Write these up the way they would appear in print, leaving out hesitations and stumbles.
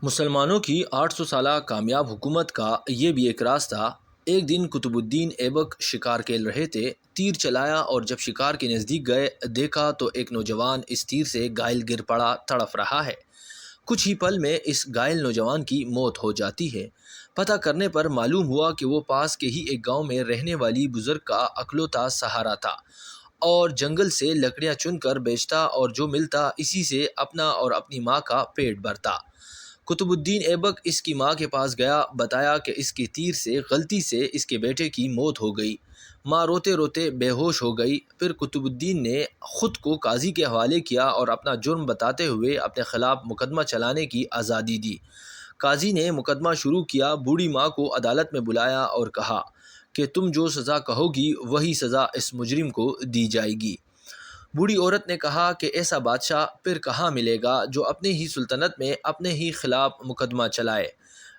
مسلمانوں کی 800 سالہ کامیاب حکومت کا یہ بھی ایک راز تھا۔ ایک دن قطب الدین ایبک شکار کھیل رہے تھے۔ تیر چلایا اور جب شکار کے نزدیک گئے دیکھا تو ایک نوجوان اس تیر سے گھائل گر پڑا، تڑپ رہا ہے۔ کچھ ہی پل میں اس گھائل نوجوان کی موت ہو جاتی ہے۔ پتہ کرنے پر معلوم ہوا کہ وہ پاس کے ہی ایک گاؤں میں رہنے والی بزرگ کا اکلوتا سہارا تھا اور جنگل سے لکڑیاں چن کر بیچتا اور جو ملتا اسی سے اپنا اور اپنی ماں کا پیٹ بھرتا۔ قطب الدین ایبک اس کی ماں کے پاس گیا، بتایا کہ اس کی تیر سے غلطی سے اس کے بیٹے کی موت ہو گئی۔ ماں روتے روتے بے ہوش ہو گئی۔ پھر قطب الدین نے خود کو قاضی کے حوالے کیا اور اپنا جرم بتاتے ہوئے اپنے خلاف مقدمہ چلانے کی آزادی دی۔ قاضی نے مقدمہ شروع کیا، بوڑھی ماں کو عدالت میں بلایا اور کہا کہ تم جو سزا کہو گی وہی سزا اس مجرم کو دی جائے گی۔ بوڑھی عورت نے کہا کہ ایسا بادشاہ پھر کہاں ملے گا جو اپنے ہی سلطنت میں اپنے ہی خلاف مقدمہ چلائے،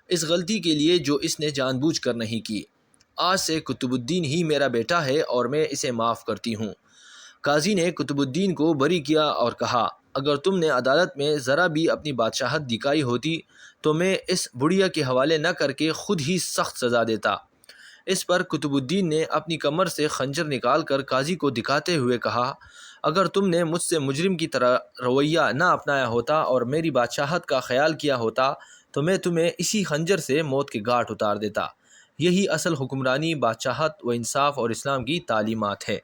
اس غلطی کے لیے جو اس نے جان بوجھ کر نہیں کی۔ آج سے قطب الدین ہی میرا بیٹا ہے اور میں اسے معاف کرتی ہوں۔ قاضی نے قطب الدین کو بری کیا اور کہا اگر تم نے عدالت میں ذرا بھی اپنی بادشاہت دکھائی ہوتی تو میں اس بڑھیا کے حوالے نہ کر کے خود ہی سخت سزا دیتا۔ اس پر قطب الدین نے اپنی کمر سے خنجر نکال کر قاضی کو دکھاتے ہوئے کہا اگر تم نے مجھ سے مجرم کی طرح رویہ نہ اپنایا ہوتا اور میری بادشاہت کا خیال کیا ہوتا تو میں تمہیں اسی خنجر سے موت کے گھاٹ اتار دیتا۔ یہی اصل حکمرانی، بادشاہت و انصاف اور اسلام کی تعلیمات ہے۔